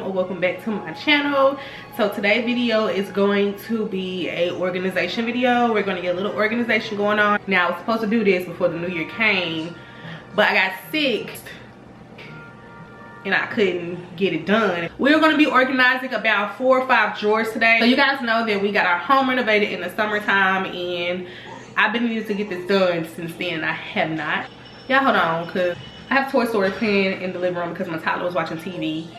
or welcome back to my channel. So today's video is going to be a organization video. We're going to get a little organization going on. Now I was supposed to do this before the new year came, but I got sick and I couldn't get it done. We're going to be organizing about 4 or 5 drawers today. So you guys know that we got our home renovated in the summertime, and I've been needing to get this done since then. I have not. Y'all hold on, because I have Toy Story playing in the living room because my toddler was watching TV.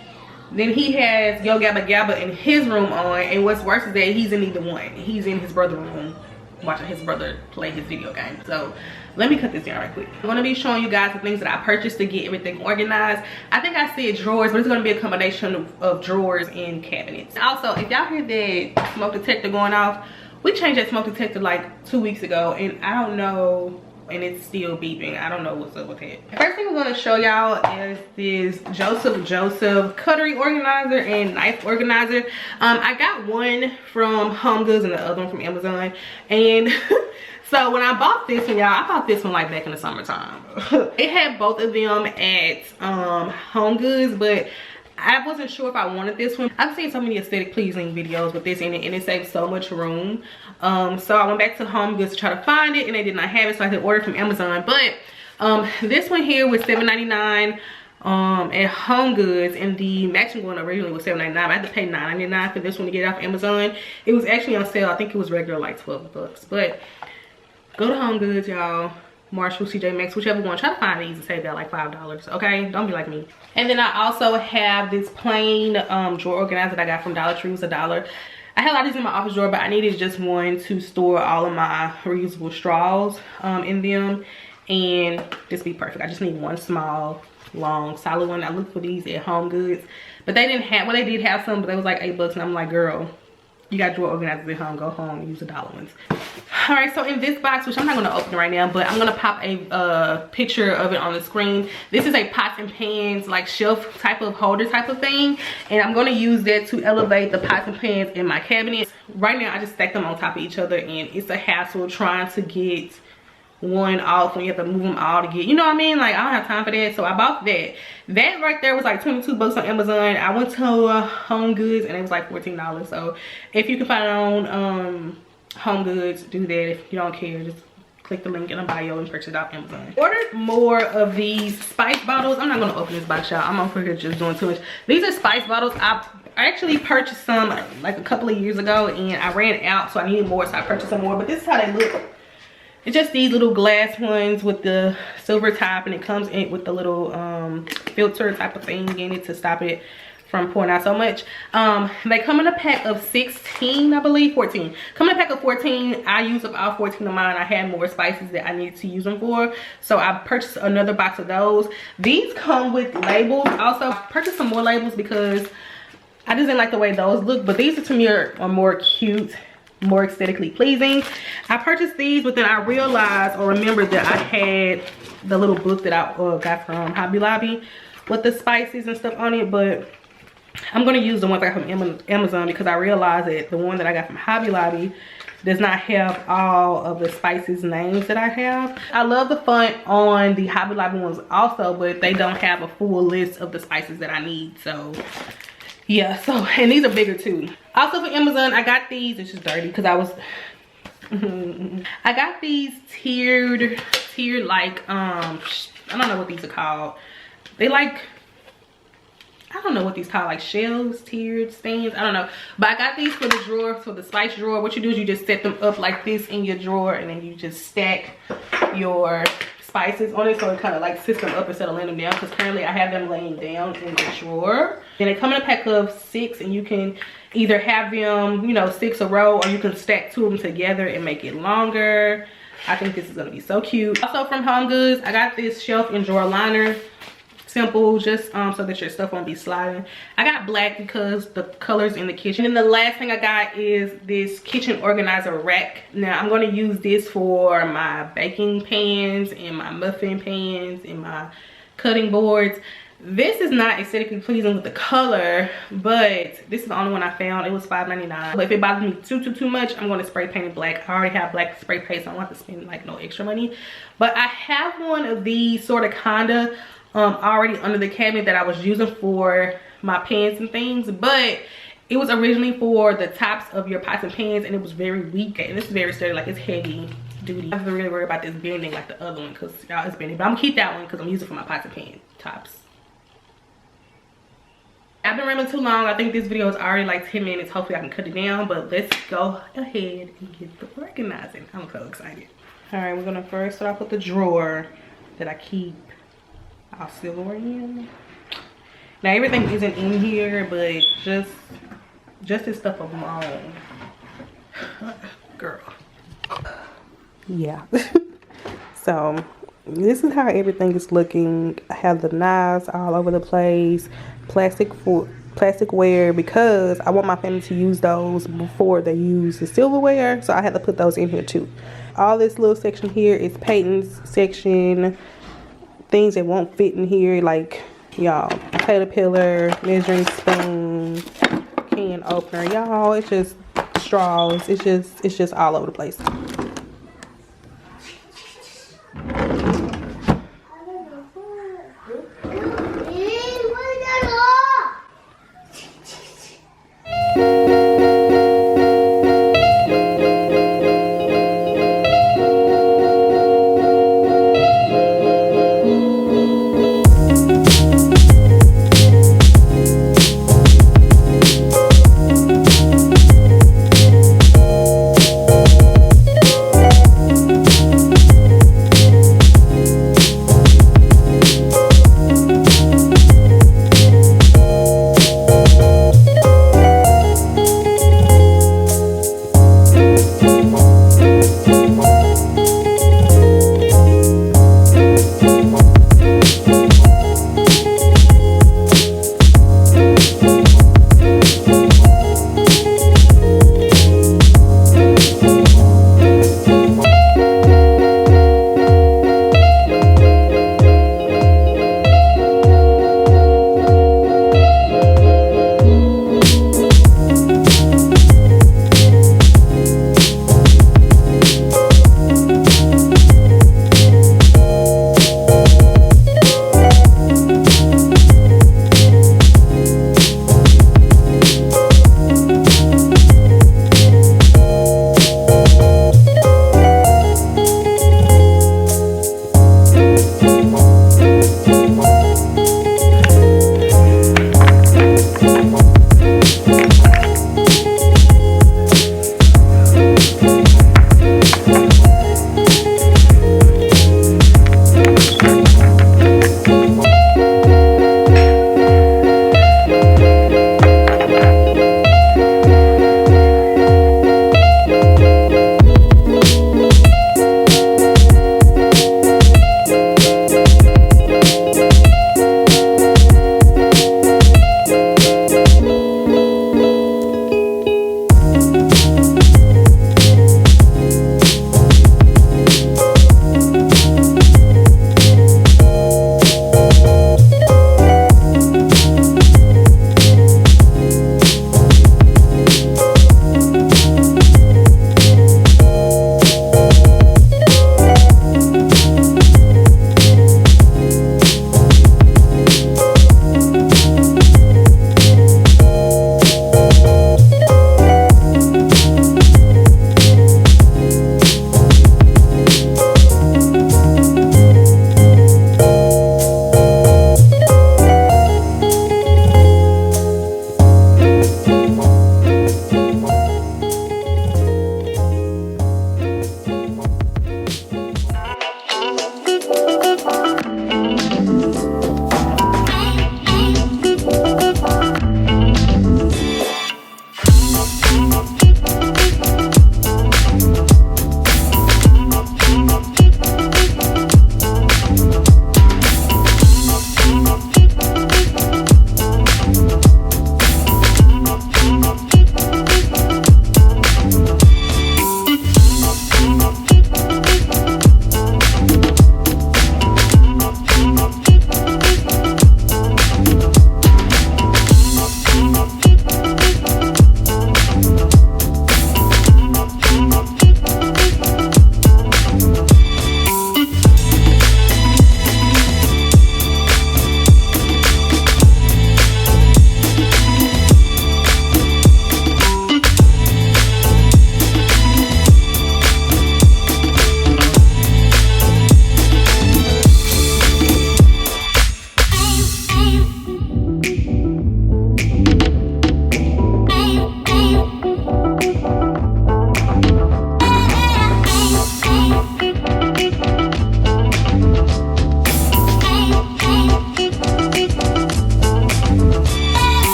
Then he has Yo Gabba Gabba in his room on, and what's worse is that he's in either one. He's in his brother's room watching his brother play his video game. So let me cut this down right quick. I'm going to be showing you guys the things that I purchased to get everything organized. I think I said drawers, but it's going to be a combination of drawers and cabinets. Also, if y'all hear that smoke detector going off, we changed that smoke detector like 2 weeks ago, and I don't know, and it's still beeping. I don't know what's up with it. First thing I'm going to show y'all is this Joseph cutlery organizer and knife organizer. I got one from Home Goods and the other one from Amazon. And so when I bought this one, y'all, I bought this one like back in the summertime. It had both of them at Home Goods, but I wasn't sure if I wanted this one. I've seen so many aesthetic pleasing videos with this in it, and it saves so much room. So I went back to Home Goods to try to find it, and they did not have it, so I had to order from Amazon. But this one here was $7.99 at Home Goods, and the matching one originally was $7.99. I had to pay $9.99 for this one to get it off Amazon. It was actually on sale. I think it was regular like 12 bucks. But go to Home Goods, y'all. Marshall, CJ Maxx, whichever one. Try to find these and save that like $5, okay? Don't be like me. And then I also have this plain drawer organizer that I got from Dollar Tree. It was $1. I had a lot of these in my office drawer, but I needed just one to store all of my reusable straws in them, and this be perfect. I just need one small, long, solid one. I looked for these at Home Goods, but they didn't have, well, they did have some, but they was like $8, and I'm like, girl, you got drawer organizers at home, go home and use the $1 ones. All right, so in this box, which I'm not gonna open right now, but I'm gonna pop a picture of it on the screen. This is a pots and pans, like shelf type of holder type of thing, and I'm gonna use that to elevate the pots and pans in my cabinet. Right now, I just stack them on top of each other, and it's a hassle trying to get one off when you have to move them all to get, you know what I mean? Like, I don't have time for that, so I bought that. That right there was like 22 bucks on Amazon. I went to Home Goods and it was like $14. So if you can find it on Home Goods, do that. If you don't care, just click the link in the bio and purchase it off Amazon. Ordered more of these spice bottles. I'm not gonna open this box, y'all. I'm over here just doing too much. These are spice bottles. I actually purchased some like a couple of years ago, and I ran out, so I needed more, so I purchased some more. But this is how they look. It's just these little glass ones with the silver top, and it comes in with the little filter type of thing in it to stop it from pouring out so much. They come in a pack of 16, I believe, 14. Come in a pack of 14. I used up all 14 of mine. I had more spices that I needed to use them for, so I purchased another box of those. These come with labels. Also, I purchased some more labels because I just didn't like the way those look, but these to me are more cute, more aesthetically pleasing. I purchased these, but then I realized or remembered that I had the little book that I got from Hobby Lobby with the spices and stuff on it, but I'm going to use the ones I got from Amazon because I realized that the one that I got from Hobby Lobby does not have all of the spices names that I have. I love the font on the Hobby Lobby ones also, but they don't have a full list of the spices that I need, so yeah. So, and these are bigger too. Also for Amazon, I got these. It's just dirty because I was I got these tiered like I don't know what these are called. They like, I don't know what these called, like shelves, tiered stands, I don't know. But I got these for the drawer, for the spice drawer. What you do is you just set them up like this in your drawer, and then you just stack your spices on it, so it kind of like sits them up instead of laying them down, because currently I have them laying down in the drawer. And they come in a pack of 6, and you can either have them, you know, 6 a row, or you can stack 2 of them together and make it longer. I think this is gonna be so cute. Also from Home Goods, I got this shelf and drawer liner. Simple, just so that your stuff won't be sliding. I got black because the colors in the kitchen. And the last thing I got is this kitchen organizer rack. Now I'm going to use this for my baking pans and my muffin pans and my cutting boards. This is not aesthetically pleasing with the color, but this is the only one I found. It was $5.99. But if it bothers me too much, I'm going to spray paint it black. I already have black spray paint, so I don't have to spend like no extra money. But I have one of these sort of kinda already under the cabinet that I was using for my pans and things, but it was originally for the tops of your pots and pans, and it was very weak, and it's very sturdy, like it's heavy duty. I have to really worry about this bending like the other one, because y'all it's bending, but I'm gonna keep that one because I'm using it for my pots and pan tops. I've been rambling too long. I think this video is already like 10 minutes. Hopefully I can cut it down, but let's go ahead and get the organizing. I'm so excited. All right, we're gonna first start off with the drawer that I keep our silverware in. Now everything isn't in here, but just this stuff alone. Girl. Yeah. So this is how everything is looking. I have the knives all over the place, plasticware, because I want my family to use those before they use the silverware, so I had to put those in here too. All this little section here is Peyton's section, things that won't fit in here, like y'all, caterpillar, measuring spoon, can opener, y'all. It's just straws. It's just all over the place.